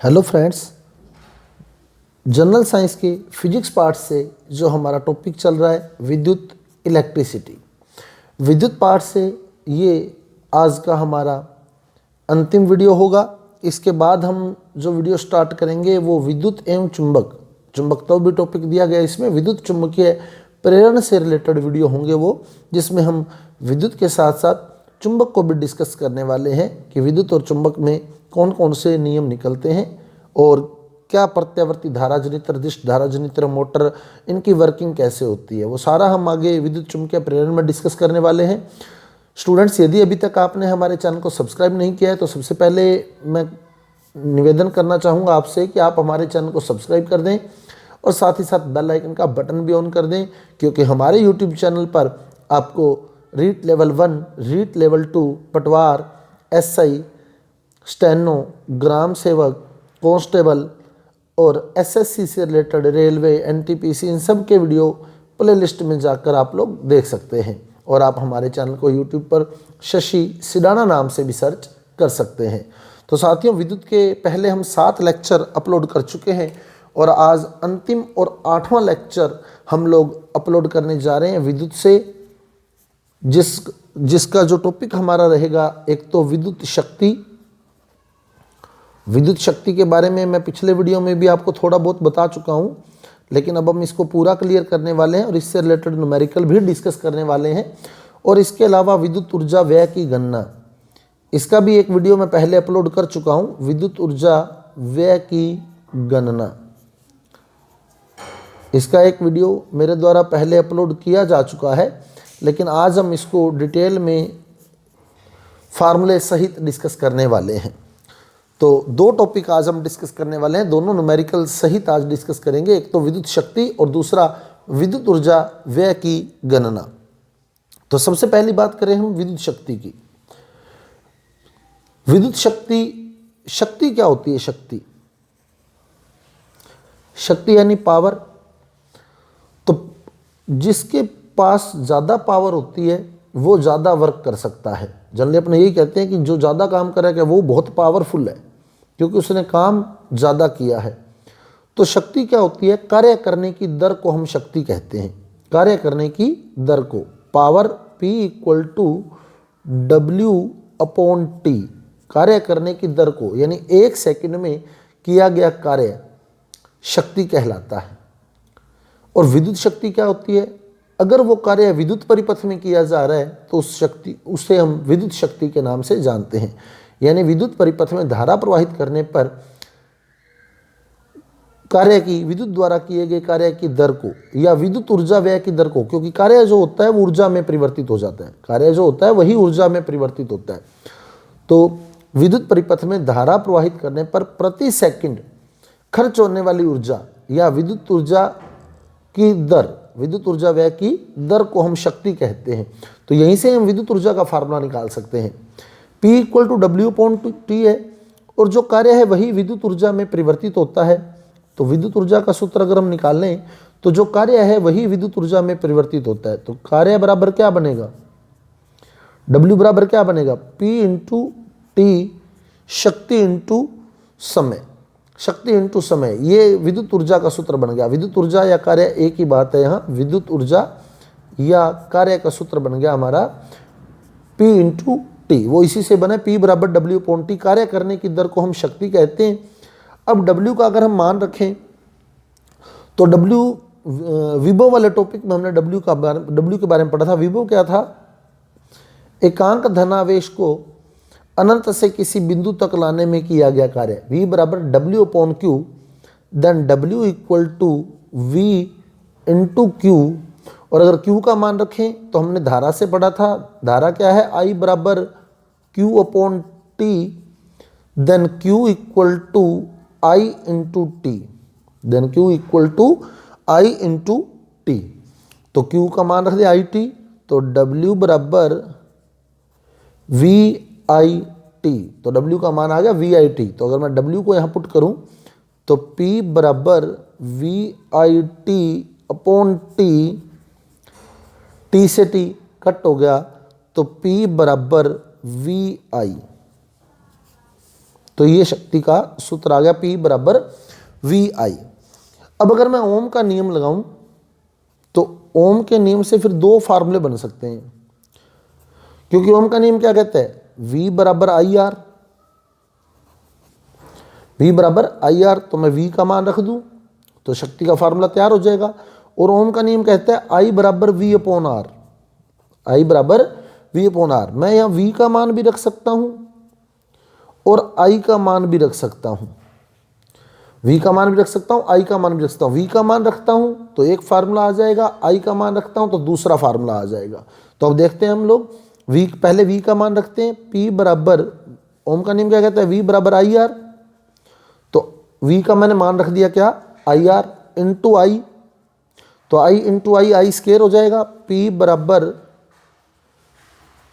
Hello friends, general science के physics part से जो हमारा टॉपिक चल रहा है विद्युत इलेक्ट्रिसिटी। विद्युत पार्ट से ये आज का हमारा अंतिम वीडियो होगा। इसके बाद हम जो वीडियो स्टार्ट करेंगे वो विद्युत एवं चुंबक तो भी टॉपिक दिया गया, इसमें विद्युत चुंबकीय प्रेरण से रिलेटेड वीडियो होंगे वो, जिसमें हम विद्युत के साथ साथ चुंबक को भी डिस्कस करने वाले हैं कि विद्युत और चुंबक में कौन कौन से नियम निकलते हैं और क्या प्रत्यावर्ती धारा जनित्र, दिश धारा जनित्र, मोटर, इनकी वर्किंग कैसे होती है, वो सारा हम आगे विद्युत चुंबकीय प्रेरण में डिस्कस करने वाले हैं। स्टूडेंट्स, यदि अभी तक आपने हमारे चैनल को सब्सक्राइब नहीं किया है तो सबसे पहले मैं निवेदन करना चाहूँगा आपसे कि आप हमारे चैनल को सब्सक्राइब कर दें और साथ ही साथ बेल आइकन का बटन भी ऑन कर दें, क्योंकि हमारे यूट्यूब चैनल पर आपको रीट लेवल 1, रीट लेवल 2, पटवार, एसआई, स्टेनो, ग्राम सेवक, कांस्टेबल और एसएससी से रिलेटेड रेलवे, एनटीपीसी, इन सब के वीडियो प्लेलिस्ट में जाकर आप लोग देख सकते हैं। और आप हमारे चैनल को यूट्यूब पर शशि सिडाना नाम से भी सर्च कर सकते हैं। तो साथियों, विद्युत के पहले हम 7 लेक्चर अपलोड कर चुके हैं और आज अंतिम और 8वां लेक्चर हम लोग अपलोड करने जा रहे हैं विद्युत से, जिसका जो टॉपिक हमारा रहेगा, एक तो विद्युत शक्ति। विद्युत शक्ति के बारे में मैं पिछले वीडियो में भी आपको थोड़ा बहुत बता चुका हूँ, लेकिन अब हम इसको पूरा क्लियर करने वाले हैं और इससे रिलेटेड न्यूमेरिकल भी डिस्कस करने वाले हैं। और इसके अलावा विद्युत ऊर्जा व्यय की गणना, इसका भी एक वीडियो मैं पहले अपलोड कर चुका हूँ, विद्युत ऊर्जा व्यय की गणना। इसका एक वीडियो मेरे द्वारा पहले अपलोड किया जा चुका है, लेकिन आज हम इसको डिटेल में फार्मूले सहित डिस्कस करने वाले हैं। तो 2 टॉपिक आज हम डिस्कस करने वाले हैं, दोनों न्यूमेरिकल सहित आज डिस्कस करेंगे। एक तो विद्युत शक्ति और दूसरा विद्युत ऊर्जा व्यय की गणना। तो सबसे पहली बात करें हम विद्युत शक्ति की। विद्युत शक्ति क्या होती है? शक्ति यानी पावर। तो जिसके पास ज़्यादा पावर होती है वो ज़्यादा वर्क कर सकता है। जनरली अपने यही कहते हैं कि जो ज़्यादा काम करेगा वो बहुत पावरफुल है, क्योंकि उसने काम ज़्यादा किया है। तो शक्ति क्या होती है? कार्य करने की दर को हम शक्ति कहते हैं। कार्य करने की दर को, पावर P = W/T, कार्य करने की दर को, यानी 1 सेकंड में किया गया कार्य शक्ति कहलाता है। और विद्युत शक्ति क्या होती है? अगर वो कार्य विद्युत परिपथ में किया जा रहा है तो उसे हम विद्युत शक्ति के नाम से जानते हैं। यानी विद्युत परिपथ में धारा प्रवाहित करने पर कार्य की, विद्युत द्वारा किए गए कार्य की दर को, या विद्युत ऊर्जा व्यय की दर को, क्योंकि कार्य जो होता है वो ऊर्जा में परिवर्तित हो जाता है, कार्य जो होता है वही ऊर्जा में परिवर्तित होता है। तो विद्युत परिपथ में धारा प्रवाहित करने पर प्रति सेकंड खर्च होने वाली ऊर्जा या विद्युत ऊर्जा की दर, विद्युत ऊर्जा व्यय की दर को हम शक्ति कहते हैं। तो यहीं से हम विद्युत ऊर्जा का फार्मूला निकाल सकते हैं। P = W/T है और जो कार्य है वही विद्युत ऊर्जा में परिवर्तित होता है। तो विद्युत ऊर्जा का सूत्र अगर हम निकाल लें तो जो कार्य है वही विद्युत ऊर्जा में परिवर्तित होता है। तो कार्य बराबर क्या बनेगा? W बराबर क्या बनेगा? P × T, शक्ति × समय। शक्ति × समय, ये विद्युत ऊर्जा का सूत्र बन गया। विद्युत ऊर्जा या कार्य एक ही बात है यहाँ। विद्युत ऊर्जा या कार्य का सूत्र बन गया हमारा P × T, वो इसी से बने, P = W/T। कार्य करने की दर को हम शक्ति कहते हैं। अब W का अगर हम मान रखें तो W, विभव वाले टॉपिक में हमने W के बारे में पढ़ा था। विभव क्या था? एकांक धनावेश को अनंत से किसी बिंदु तक लाने में किया गया कार्य। V = W/Q, then W = V × Q। और अगर Q का मान रखें तो हमने धारा से पढ़ा था, धारा क्या है? I = Q/T, then Q = I × T, then Q = I × T। तो Q का मान रख दिया IT, तो W = VIT, तो W का मान आ गया VIT। तो अगर मैं W को यहाँ पुट करूँ तो P = VIT/T, T से T कट हो गया, तो P = VI। तो ये शक्ति का सूत्र आ गया P बराबर VI। अब अगर मैं ओम का नियम लगाऊं तो ओम के नियम से फिर दो फार्मूले बन सकते हैं, क्योंकि ओम का नियम क्या कहता है, V बराबर IR। V बराबर IR, तो मैं V का मान रख दूं तो शक्ति का फार्मूला तैयार हो जाएगा। और ओम का नियम कहता है I बराबर V अपॉन R। I बराबर V अपॉन R, मैं यहाँ V का मान भी रख सकता हूं और I का मान भी रख सकता हूं। V का मान भी रख सकता हूं, I का मान भी रख सकता हूं। V का मान रखता हूं तो एक फार्मूला आ जाएगा, I का मान रखता हूं तो दूसरा फार्मूला आ जाएगा। तो अब देखते हैं हम लोग, पहले V का मान रखते हैं। P बराबर, ओम का नियम क्या कहता है, V बराबर IR। तो V का मैंने मान रख दिया क्या, IR इंटू I, तो I इंटू I स्केयर हो जाएगा। P बराबर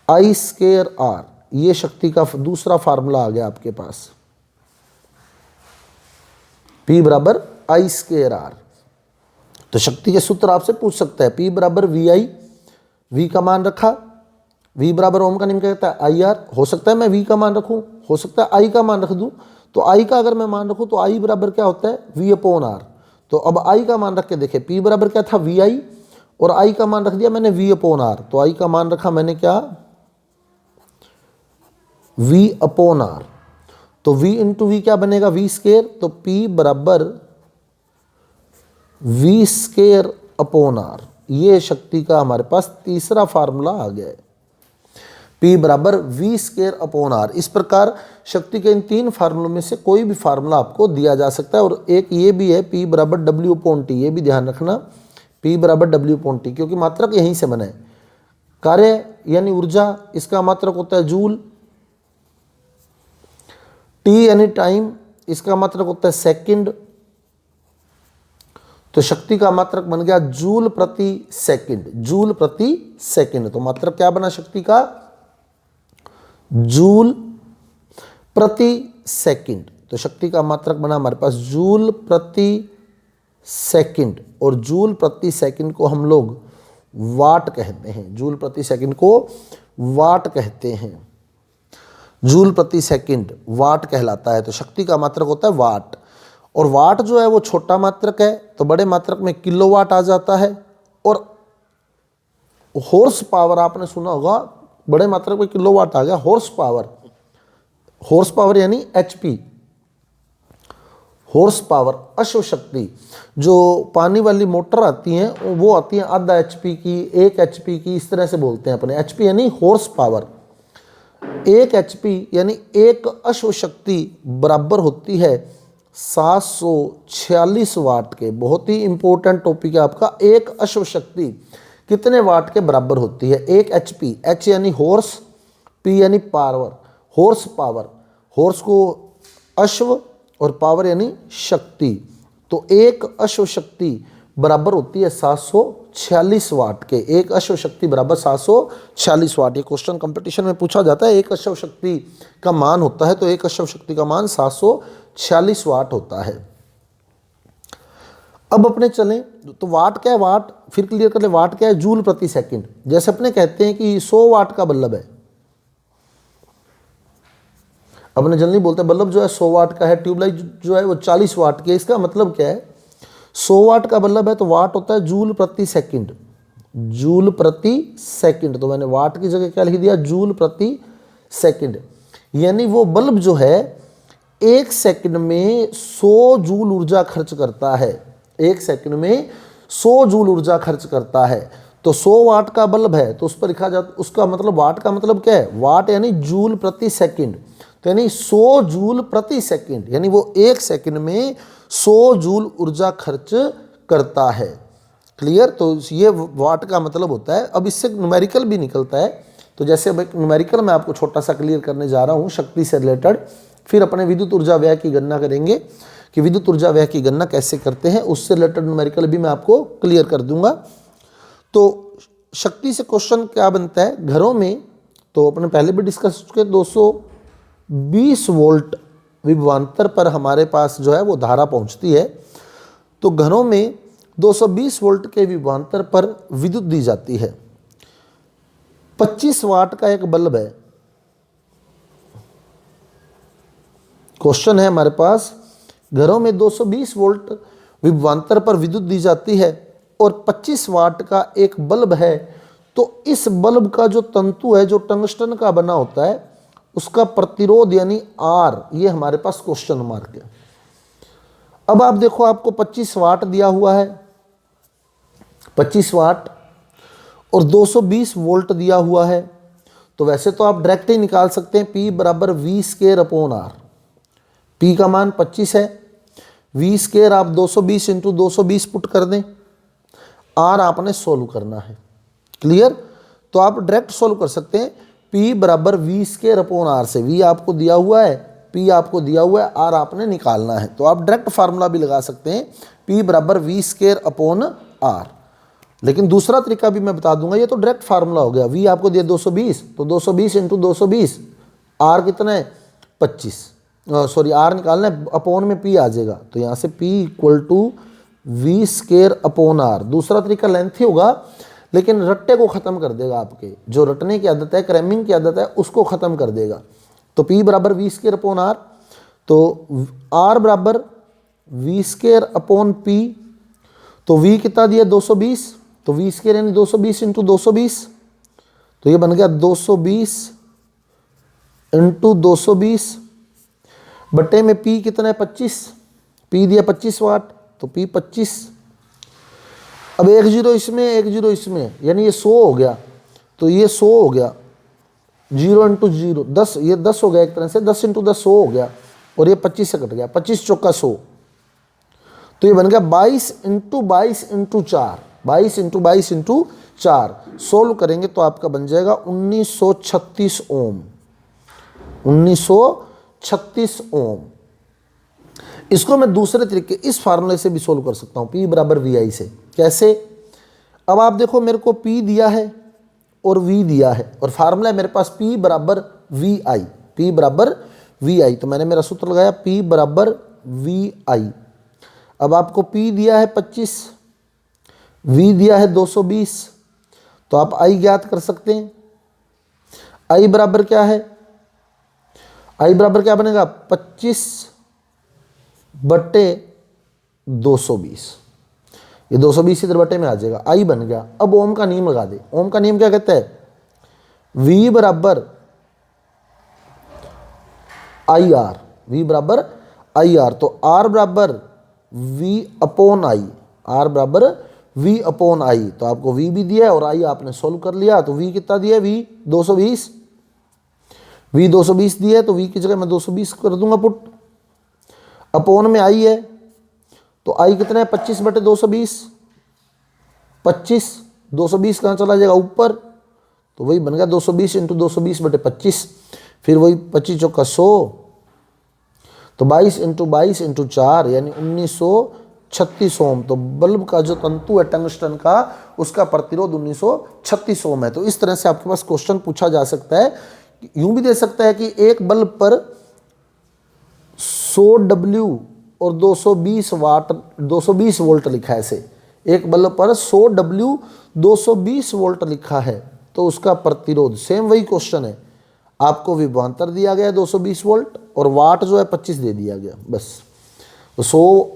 I स्केयर R, ये शक्ति का दूसरा फार्मूला आ गया आपके पास, P बराबर I स्केयर R। तो शक्ति के सूत्र आपसे पूछ सकता है, P बराबर VI, V का मान रखा, V बराबर ओम का नियम कहता है IR। हो सकता है मैं V का मान रखूं, हो सकता है I का मान रख दूं। तो I का अगर मैं मान रखूं तो I बराबर क्या होता है, V अपॉन R। तो अब I का मान रख के देखें, P बराबर क्या था, VI, और I का मान रख दिया मैंने V अपॉन R। तो I का मान रखा मैंने क्या, V अपॉन R। तो V इंटू V क्या बनेगा, V स्केयर। तो P बराबर V स्केयर अपॉन R, ये शक्ति का हमारे पास तीसरा फार्मूला आ गया है, P बराबर V स्केयर अपॉन R। इस प्रकार शक्ति के इन तीन फार्मूलों में से कोई भी फार्मूला आपको दिया जा सकता है। और एक ये भी है, P बराबर W अपॉन T, ये भी ध्यान रखना, P बराबर W अपॉन T, क्योंकि मात्रक यहीं से बना है। कार्य यानी ऊर्जा, इसका मात्रक होता है जूल। T यानी टाइम, इसका मात्रक होता है सेकंड। तो शक्ति का मात्रक बन गया जूल प्रति सेकंड, जूल प्रति सेकंड। तो मात्रक क्या बना शक्ति का, जूल प्रति सेकंड। तो शक्ति का मात्रक बना हमारे पास जूल प्रति सेकंड, और जूल प्रति सेकंड को हम लोग वाट कहते हैं, जूल प्रति सेकंड को वाट कहते हैं। जूल प्रति सेकंड वाट कहलाता है। तो शक्ति का मात्रक होता है वाट, और वाट जो है वो छोटा मात्रक है, तो बड़े मात्रक में किलोवाट आ जाता है। और हॉर्स पावर आपने सुना होगा, बड़े मात्रक में किलोवाट आ गया। हॉर्स पावर, हॉर्स पावर यानी HP, हॉर्स पावर अश्व शक्ति। जो पानी वाली मोटर आती हैं वो आती हैं आधा HP की, 1 HP की, इस तरह से बोलते हैं अपने। HP यानी हॉर्स पावर। 1 HP यानी एक अश्व शक्ति बराबर होती है 746 वाट के। बहुत ही इंपॉर्टेंट टॉपिक है आपका, एक अश्व शक्ति कितने वाट के बराबर होती है। 1 HP, H यानी हॉर्स, P यानी पावर, हॉर्स पावर। हॉर्स को अश्व और पावर यानी शक्ति। तो एक अश्व शक्ति बराबर होती है 746 वाट के। एक अश्व शक्ति बराबर 746 वाट। ये क्वेश्चन कंपटीशन में पूछा जाता है, एक अश्व शक्ति का मान होता है, तो एक अश्व शक्ति का मान 746 वाट होता है। अब अपने चलें तो वाट क्या है, वाट फिर क्लियर कर ले। वाट क्या है, जूल प्रति सेकंड। जैसे अपने कहते हैं कि 100 वाट का बल्ब है, अपने जनरली बोलते हैं बल्ब जो है 100 वाट का है, ट्यूबलाइट जो है वो 40 वाट की है। इसका मतलब क्या है, 100 वाट का बल्ब है तो वाट होता है जूल प्रति सेकंड, जूल प्रति सेकंड। तो मैंने वाट की जगह क्या लिख दिया, जूल प्रति सेकंड। यानी वो बल्ब जो है 1 सेकंड में 100 जूल ऊर्जा खर्च करता है, 1 सेकंड में 100 जूल ऊर्जा खर्च करता है। तो 100 वाट का बल्ब है तो उस पर लिखा जाता, उसका मतलब वाट का मतलब क्या है, वाट यानी जूल प्रति सेकंड। तो यानी 100 जूल प्रति सेकंड, यानी वो 1 सेकंड में 100 जूल ऊर्जा खर्च करता है। क्लियर। तो ये वाट का मतलब होता है। अब इससे न्यूमेरिकल भी निकलता है। तो जैसे अब एक न्यूमेरिकल मैं आपको छोटा सा क्लियर करने जा रहा हूँ शक्ति से रिलेटेड, फिर अपने विद्युत ऊर्जा व्यय की गणना करेंगे कि विद्युत ऊर्जा व्यय की गणना कैसे करते हैं, उससे रिलेटेड न्यूमेरिकल भी मैं आपको क्लियर कर दूंगा। तो शक्ति से क्वेश्चन क्या बनता है घरों में, तो अपने पहले भी डिस्कस चुके, 220 वोल्ट विभवांतर पर हमारे पास जो है वो धारा पहुंचती है। तो घरों में 220 वोल्ट के विभवांतर पर विद्युत दी जाती है। 25 वाट का एक बल्ब है, क्वेश्चन है हमारे पास, घरों में 220 वोल्ट विभवांतर पर विद्युत दी जाती है और 25 वाट का एक बल्ब है, तो इस बल्ब का जो तंतु है जो टंगस्टन का बना होता है उसका प्रतिरोध यानी आर, ये हमारे पास क्वेश्चन मार्क है। अब आप देखो, आपको 25 वाट दिया हुआ है, 25 वाट और 220 वोल्ट दिया हुआ है, तो वैसे तो आप डायरेक्ट ही निकाल सकते हैं P बराबर V square upon R। P का मान 25 है, V स्क्वायर आप 220 इंटू 220 पुट कर दें, R आपने सोल्व करना है। क्लियर? तो आप डायरेक्ट सोल्व कर सकते हैं P बराबर V स्क्वायर अपॉन R से। V आपको दिया हुआ है, P आपको दिया हुआ है, R आपने निकालना है। तो आप डायरेक्ट फार्मूला भी लगा सकते हैं P बराबर V स्क्वायर अपॉन R। लेकिन दूसरा तरीका भी मैं बता दूंगा, ये तो डायरेक्ट फार्मूला हो गया। V आपको दिया 220, तो 220 इंटू 220, R कितना है 25, सॉरी R निकालना है, अपॉन में P आ जाएगा, तो यहाँ से P equal to V square upon R। दूसरा तरीका लेंथी होगा लेकिन रट्टे को ख़त्म कर देगा, आपके जो रटने की आदत है, क्रैमिंग की आदत है, उसको ख़त्म कर देगा। तो P बराबर V स्क्वायर अपॉन R, तो R बराबर V स्क्वायर अपॉन P, तो V कितना दिया 220, तो V स्क्वायर यानी 220 इंटू 220, तो ये बन गया 220 इंटू 220 बटे में P कितना है 25, P दिया 25 वाट, तो P 25। अब एक जीरो इसमें, एक जीरो इसमें, यानी ये 100 हो गया, तो ये 100 हो गया, 0 इंटू 0 10, ये 10 हो गया एक तरह से, 10 इंटू 10 100 हो गया, और ये 25 से कट गया, 25 चौका 100, तो ये बन गया 22 into 22 into 4, 22 into 22 into 4। Solve करेंगे तो आपका बन जाएगा 1936 ओम, 1936 ओम। इसको मैं दूसरे तरीके इस फार्मूले से भी सोल्व कर सकता हूँ, P बराबर VI से। कैसे? अब आप देखो, मेरे को P दिया है और V दिया है, और फार्मूला है मेरे पास P बराबर VI, P बराबर VI, तो मैंने मेरा सूत्र लगाया P बराबर VI। अब आपको P दिया है 25, V दिया है 220, तो आप I ज्ञात कर सकते हैं। I बराबर क्या है? I बराबर क्या बनेगा 25 बट्टे 220, ये 220 इधर बटे में आ जाएगा, I बन गया। अब ओम का नियम लगा दे। ओम का नियम क्या कहता है? V बराबर IR, V बराबर IR, तो R बराबर V अपॉन I, R बराबर V अपॉन I, तो आपको V भी दिया है और I आपने सोल्व कर लिया, तो V कितना दिया है? V 220, V 220 दिया है, तो V की जगह मैं 220 कर दूंगा पुट, अपॉन में I है, तो I कितना है 25 बटे 220, 25, 220 कहाँ चला जाएगा ऊपर, तो वही बन गया 220 इंटू 220 बटे 25, फिर वही 25 चौका 100, तो 22 इंटू 22 इंटू 4 यानी 1936 ओम। तो बल्ब का जो तंतु है टंगस्टन का, उसका प्रतिरोध 1936 ओम है। तो इस तरह से आपके पास क्वेश्चन पूछा जा सकता है। यूं भी दे सकता है कि एक बल्ब पर 100 W और 220 वाट 220 वोल्ट लिखा है, ऐसे एक बल्ब पर 100 W 220 वोल्ट लिखा है, तो उसका प्रतिरोध सेम वही क्वेश्चन है, आपको विभवांतर दिया गया है 220 वोल्ट और वाट जो है 25 दे दिया गया, बस। तो 100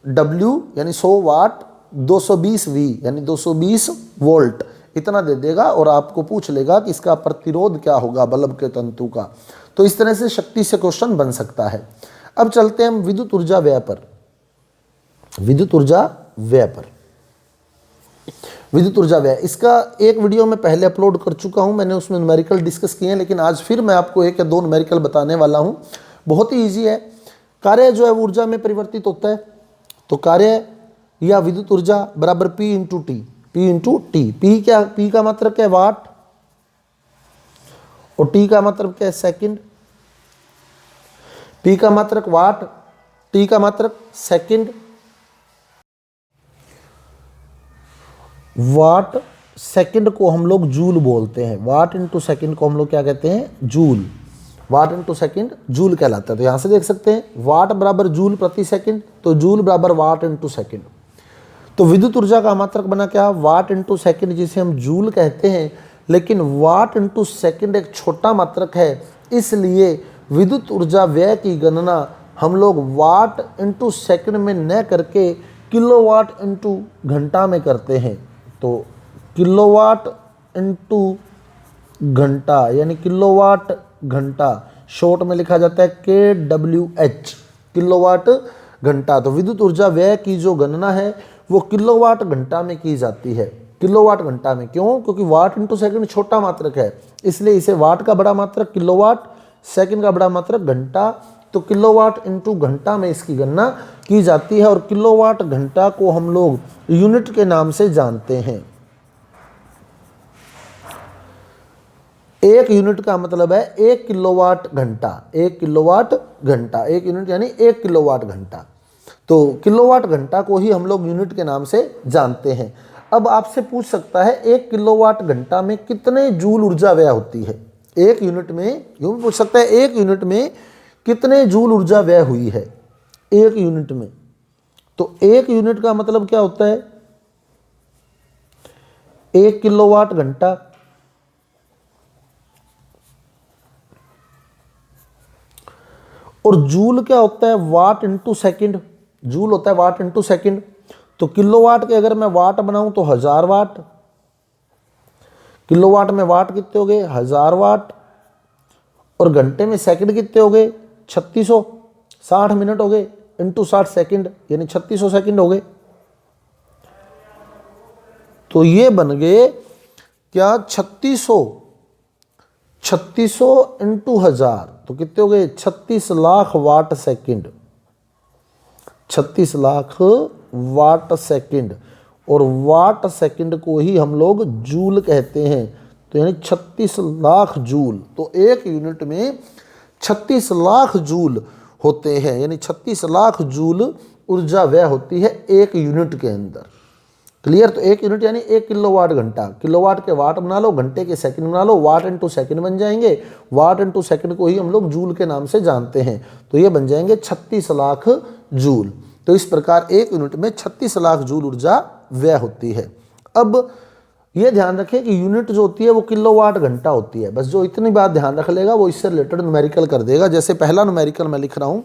W यानी 100 वाट, 220 V यानी 220 वोल्ट, इतना दे देगा और आपको पूछ लेगा कि इसका प्रतिरोध क्या होगा बल्ब के तंतु का। तो इस तरह से शक्ति से क्वेश्चन बन सकता है। अब चलते हैं हम विद्युत ऊर्जा व्यय पर। विद्युत ऊर्जा व्यय पर, विद्युत ऊर्जा व्यय, इसका एक वीडियो मैं पहले अपलोड कर चुका हूं, मैंने उसमें न्यूमेरिकल डिस्कस किए हैं, लेकिन आज फिर मैं आपको एक या दो न्यूमेरिकल बताने वाला हूं। बहुत ही ईजी है। कार्य जो है ऊर्जा में परिवर्तित होता है, तो कार्य या विद्युत ऊर्जा बराबर P into T, P into T. P क्या? P का मतलब क्या है? वाट, और T का मतलब क्या है? सेकंड। P का मात्रक वाट, T का मात्रक सेकंड। वाट सेकंड को हम लोग जूल बोलते हैं, वाट इंटू सेकंड को हम लोग क्या कहते हैं? जूल। वाट इंटू सेकंड जूल कहलाता है। तो यहां से देख सकते हैं वाट बराबर जूल प्रति सेकंड, तो जूल बराबर वाट इंटू सेकंड। तो विद्युत ऊर्जा का मात्रक बना क्या? वाट इंटू सेकंड, जिसे हम जूल कहते हैं, लेकिन वाट इंटू सेकंड एक छोटा मात्रक है, इसलिए विद्युत ऊर्जा व्यय की गणना हम लोग वाट इंटू सेकंड में न करके किलोवाट इंटू घंटा में करते हैं। तो किलोवाट इंटू घंटा यानी किलोवाट घंटा, शॉर्ट में लिखा जाता है KWH, किलोवाट घंटा। तो विद्युत ऊर्जा व्यय की जो गणना है वो किलोवाट घंटा में की जाती है। किलोवाट घंटा में क्यों? क्योंकि वाट इंटू सेकंड छोटा मात्रक है, इसलिए इसे वाट का बड़ा मात्रक किलोवाट, सेकंड का बड़ा मात्रक घंटा, तो किलोवाट इंटू घंटा में इसकी गणना की जाती है। और किलोवाट घंटा को हम लोग यूनिट के नाम से जानते हैं। एक यूनिट का मतलब है 1 किलोवाट घंटा। 1 किलोवाट घंटा, 1 यूनिट यानी 1 किलोवाट घंटा। तो किलोवाट घंटा को ही हम लोग यूनिट के नाम से जानते हैं। अब आपसे पूछ सकता है 1 किलोवाट घंटा में कितने जूल ऊर्जा व्यय होती है। एक यूनिट में यूं भी पूछ सकता है 1 यूनिट में कितने जूल ऊर्जा व्यय हुई है 1 यूनिट में। तो 1 यूनिट का मतलब क्या होता है? 1 किलोवाट घंटा और जूल क्या होता है? वाट इंटू सेकेंड। जूल होता है वाट इंटू सेकेंड। तो किलोवाट के अगर मैं वाट बनाऊं तो 1000 वाट, किलोवाट में वाट कितने हो गए? 1000 वाट। और घंटे में सेकंड कितने हो गए? 3600, 60 मिनट हो गए इंटू 60 सेकंड यानी 3600 सेकंड हो गए। तो ये बन गए क्या? 3600 इंटू 1000 तो कितने हो गए? 36 lakh watt second. 36 lakh watt second, और वाट सेकंड को ही हम लोग जूल कहते हैं। तो यानी 36 लाख जूल। तो एक यूनिट में 36 लाख जूल होते हैं, यानी 36 लाख जूल ऊर्जा व्यय होती है एक यूनिट के अंदर। क्लियर? तो एक यूनिट यानी 1 किलोवाट घंटा। किलोवाट के वाट बना लो, घंटे के सेकंड बना लो, वाट इंटू सेकंड बन जाएंगे। वाट इंटू सेकंड को ही हम लोग जूल के नाम से जानते हैं। तो ये बन जाएंगे 36 लाख जूल। तो इस प्रकार एक यूनिट में 36 लाख जूल ऊर्जा व्यय होती है। अब ये ध्यान रखें कि यूनिट जो होती है वो किलोवाट घंटा होती है। बस जो इतनी बात ध्यान रख लेगा वो इससे रिलेटेड न्यूमेरिकल कर देगा। जैसे पहला न्यूमेरिकल मैं लिख रहा हूँ,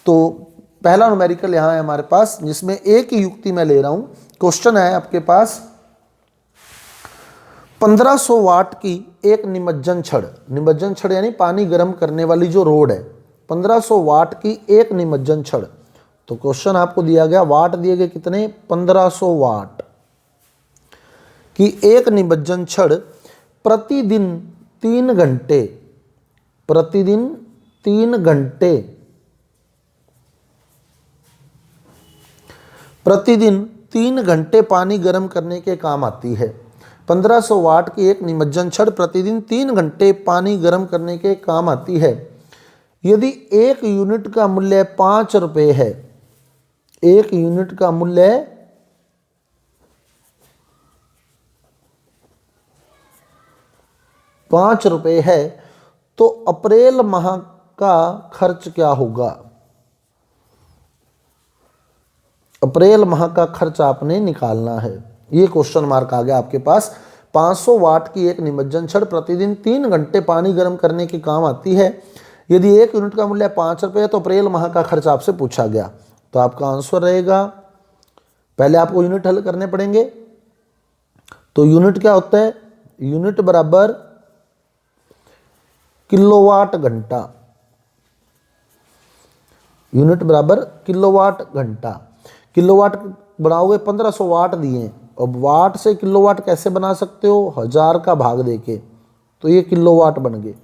तो पहला न्यूमेरिकल यहाँ है हमारे पास, जिसमें एक ही युक्ति मैं ले रहा हूँ। क्वेश्चन है आपके पास 1500 वाट की एक निमज्जन छड़, निमज्जन छड़ यानी पानी गर्म करने वाली जो रोड है, 1500 वाट की एक निमज्जन छड़। तो क्वेश्चन आपको दिया गया, वाट दिए गए कितने? 1500 वाट की एक निमज्जन छड़ प्रतिदिन 3 घंटे, प्रतिदिन 3 घंटे, प्रतिदिन 3 घंटे पानी गर्म करने के काम आती है। 1500 वाट की एक निमज्जन छड़ प्रतिदिन 3 घंटे पानी गर्म करने के काम आती है। यदि एक यूनिट का मूल्य 5 रुपये है, एक यूनिट का मूल्य 5 रुपये है, तो अप्रैल माह का खर्च क्या होगा? अप्रैल माह का खर्च आपने निकालना है। ये क्वेश्चन मार्क आ गया आपके पास। 500 वाट की एक निमज्जन छड़ प्रतिदिन 3 घंटे पानी गर्म करने के काम आती है। यदि एक यूनिट का मूल्य 5 रुपये है तो अप्रैल माह का खर्च आपसे पूछा गया। तो आपका आंसर रहेगा, पहले आपको यूनिट हल करने पड़ेंगे। तो यूनिट क्या होता है? यूनिट बराबर किलोवाट घंटा, यूनिट बराबर किलोवाट घंटा। किलोवाट बनाओगे, 1500 वाट दिए, अब वाट से किलोवाट कैसे बना सकते हो? 1000 का भाग देके, तो ये किलोवाट बन गए,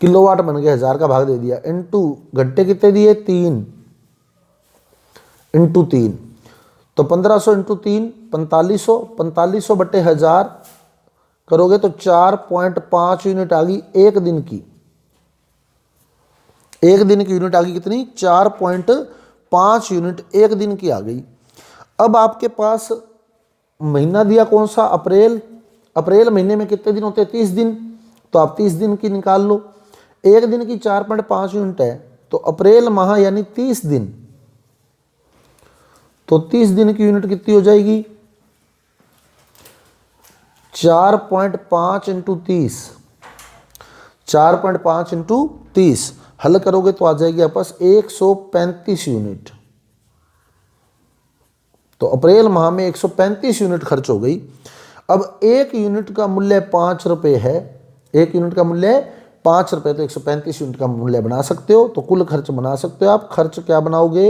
किलोवाट बन गए, 1000 का भाग दे दिया, इनटू घंटे कितने दिए? 3, इंटू 3, तो 1500 इंटू 3 4500, 4500 बटे 1000 करोगे तो 4.5 यूनिट आ गई एक दिन की। एक दिन की यूनिट आ गई कितनी? 4.5 यूनिट एक दिन की आ गई। अब आपके पास महीना दिया कौन सा? अप्रैल। अप्रैल महीने में कितने दिन होते हैं? 30 दिन। तो आप 30 दिन की निकाल लो। एक दिन की 4.5 यूनिट है, तो अप्रैल माह यानी 30 दिन, तो 30 दिन की यूनिट कितनी हो जाएगी? 4.5 इंटू 30, 4.5 इंटू 30 हल करोगे तो आ जाएगी आपके पास 135 यूनिट। तो अप्रैल माह में 135 यूनिट खर्च हो गई। अब एक यूनिट का मूल्य 5 रुपये है, एक यूनिट का मूल्य 5 रुपये, तो 135 यूनिट का मूल्य बना सकते हो। तो कुल खर्च बना सकते हो आप। खर्च क्या बनाओगे,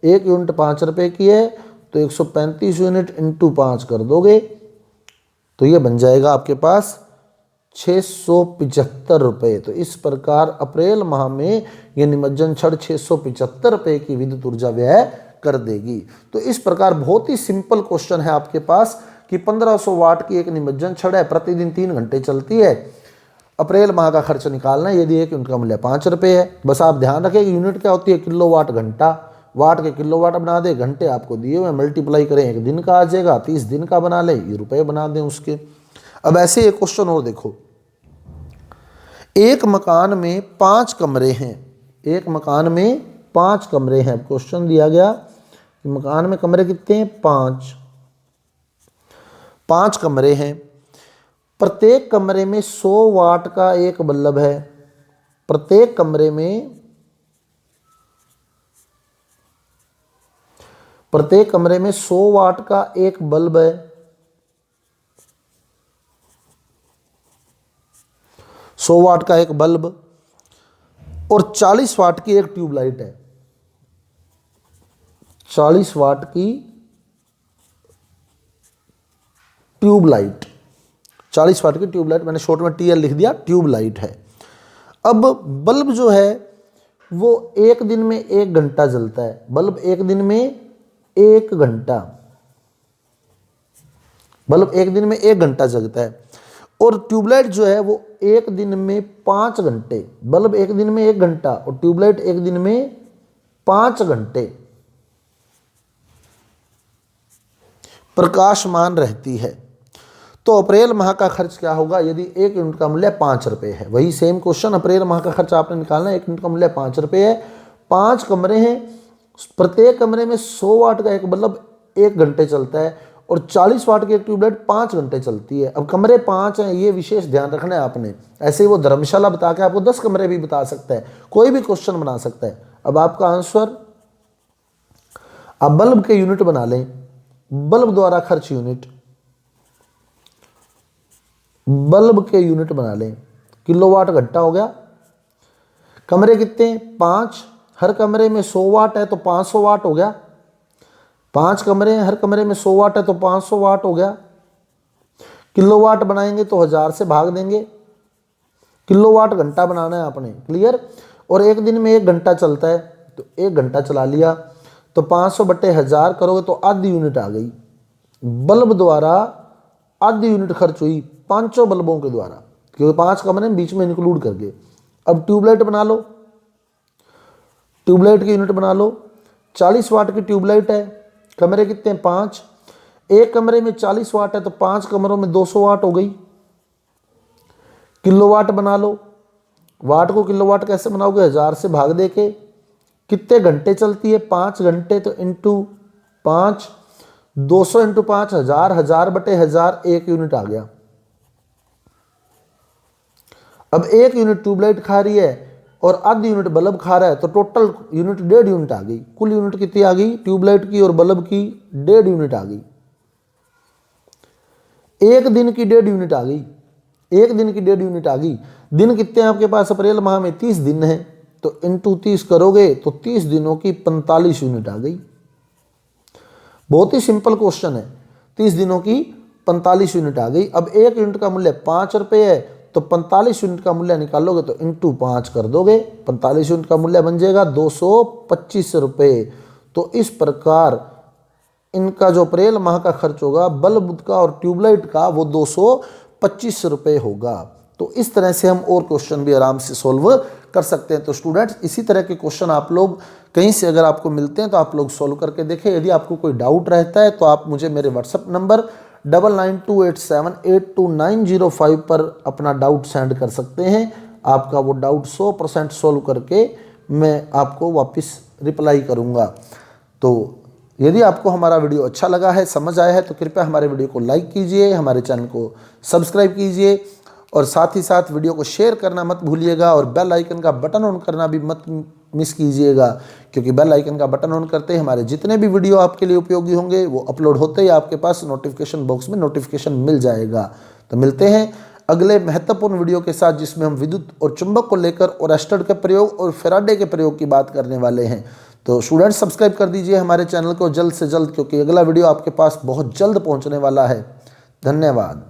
एक यूनिट 5 रुपये की है तो 135 यूनिट इंटू 5 कर दोगे तो ये बन जाएगा आपके पास 675 रुपये। तो इस प्रकार अप्रैल माह में ये निमज्जन छड़ 675 रुपये की विद्युत ऊर्जा व्यय कर देगी। तो इस प्रकार बहुत ही सिंपल क्वेश्चन है आपके पास कि 1500 वाट की एक निमज्जन छड़ है, प्रतिदिन 3 घंटे चलती है, अप्रैल माह का खर्च निकालना है। यदि एक यूनिट का मूल्य 5 रुपये है, बस आप ध्यान रखें कि यूनिट क्या होती है, किलोवाट घंटा, वाट के किलोवाट बना दे, घंटे आपको दिए हुए मल्टीप्लाई करें, एक दिन का आ जाएगा, 30 दिन का बना ले, ये रुपये बना दें उसके। अब ऐसे एक क्वेश्चन और देखो, एक मकान में 5 कमरे हैं, एक मकान में 5 कमरे हैं। क्वेश्चन दिया गया कि मकान में कमरे कितने हैं, 5 कमरे हैं, प्रत्येक कमरे में 100 वाट का एक बल्ब है, प्रत्येक कमरे में 100 वाट का एक बल्ब है, 100 वाट का एक बल्ब और 40 वाट की एक ट्यूबलाइट है, 40 वाट की ट्यूबलाइट, 40 वाट की ट्यूबलाइट, मैंने शॉर्ट में टीएल लिख दिया, ट्यूबलाइट है। अब बल्ब जो है वो एक दिन में 1 घंटा जलता है, बल्ब एक दिन में 1 घंटा, बल्ब एक दिन में 1 घंटा जलता है। और ट्यूबलाइट जो है वो एक दिन में 5 घंटे, बल्ब एक दिन में 1 घंटा और ट्यूबलाइट एक दिन में 5 घंटे प्रकाशमान रहती है। तो अप्रैल माह का खर्च क्या होगा यदि एक यूनिट का मूल्य 5 रुपये है। वही सेम क्वेश्चन, अप्रैल माह का खर्च आपने निकालना है, एक यूनिट का मूल्य 5 रुपये है, 5 कमरे हैं, प्रत्येक कमरे में 100 वाट का एक बल्ब 1 घंटे चलता है और 40 वाट की एक ट्यूबलाइट 5 घंटे चलती है। अब कमरे 5 हैं, ये विशेष ध्यान रखना है आपने। ऐसे ही वो धर्मशाला बता के आपको 10 कमरे भी बता सकता है, कोई भी क्वेश्चन बना सकता है। अब आपका आंसर, आप बल्ब के यूनिट बना लें, बल्ब द्वारा खर्च यूनिट, बल्ब के यूनिट बना लें, किलोवाट घंटा हो गया। कमरे कितने हैं, 5, हर कमरे में 100 वाट है तो 500 वाट हो गया, 5 कमरे हैं, हर कमरे में 100 वाट है तो 500 वाट हो गया। किलोवाट बनाएंगे तो 1000 से भाग देंगे, किलोवाट घंटा बनाना है आपने, क्लियर। और एक दिन में 1 घंटा चलता है तो 1 घंटा चला लिया, तो 500 बटे 1000 करोगे तो आधी यूनिट आ गई। बल्ब द्वारा आधी यूनिट खर्च हुई 5 बल्बों के द्वारा, क्योंकि 5 कमरे बीच में इंक्लूड करके। अब ट्यूबलाइट बना लो, ट्यूबलाइट की यूनिट बना लो, 40 वाट की ट्यूबलाइट है, कमरे कितने हैं, 5, एक कमरे में 40 वाट है तो 5 कमरों में 200 वाट हो गई। किलोवाट बना लो, वाट को किलोवाट कैसे बनाओगे, 1000 से भाग दे के, कितने घंटे चलती है, 5 घंटे, तो इंटू 5, 200 इंटू 5 1000, 1000 बटे 1000 1 यूनिट आ गया। अब 1 यूनिट ट्यूबलाइट खा रही है और आधी यूनिट बल्ब खा रहा है, तो टोटल यूनिट 1.5 यूनिट आ गई। कुल यूनिट कितनी आ गई, ट्यूबलाइट की और बल्ब की 1.5 यूनिट आ गई। एक दिन की 1.5 यूनिट आ गई, एक दिन की 1.5 यूनिट आ गई। दिन कितने हैं आपके पास, अप्रैल माह में 30 दिन है, तो इंटू 30 करोगे तो 30 दिनों की 45 यूनिट आ गई। बहुत ही सिंपल क्वेश्चन है, 30 दिनों की 45 यूनिट आ गई। अब एक यूनिट का मूल्य 5 रुपये है तो 45 यूनिट का मूल्य निकालोगे तो इंटू 5 कर दोगे, 45 यूनिट का मूल्य बन जाएगा 225 रुपये। तो इस प्रकार इनका जो अप्रैल माह का खर्च होगा बल्ब का और ट्यूबलाइट का वो 225 रुपये होगा। तो इस तरह से हम और क्वेश्चन भी आराम से सोल्व कर सकते हैं। तो स्टूडेंट्स, इसी तरह के क्वेश्चन आप लोग कहीं से अगर आपको मिलते हैं तो आप लोग सोल्व करके देखें। यदि आपको कोई डाउट रहता है तो आप मुझे मेरे व्हाट्सएप नंबर 9928782905 पर अपना डाउट सेंड कर सकते हैं। आपका वो डाउट 100% सोल्व करके मैं आपको वापस रिप्लाई करूँगा। तो यदि आपको हमारा वीडियो अच्छा लगा है, समझ आया है, तो कृपया हमारे वीडियो को लाइक कीजिए, हमारे चैनल को सब्सक्राइब कीजिए और साथ ही साथ वीडियो को शेयर करना मत भूलिएगा और बेल आइकन का बटन ऑन करना भी मत मिस कीजिएगा, क्योंकि बेल आइकन का बटन ऑन करते ही हमारे जितने भी वीडियो आपके लिए उपयोगी होंगे वो अपलोड होते ही आपके पास नोटिफिकेशन बॉक्स में नोटिफिकेशन मिल जाएगा। तो मिलते हैं अगले महत्वपूर्ण वीडियो के साथ, जिसमें हम विद्युत और चुंबक को लेकर ओरेस्टेड के प्रयोग और फैराडे के प्रयोग की बात करने वाले हैं। तो स्टूडेंट्स सब्सक्राइब कर दीजिए हमारे चैनल को जल्द से जल्द, क्योंकि अगला वीडियो आपके पास बहुत जल्द पहुंचने वाला है। धन्यवाद।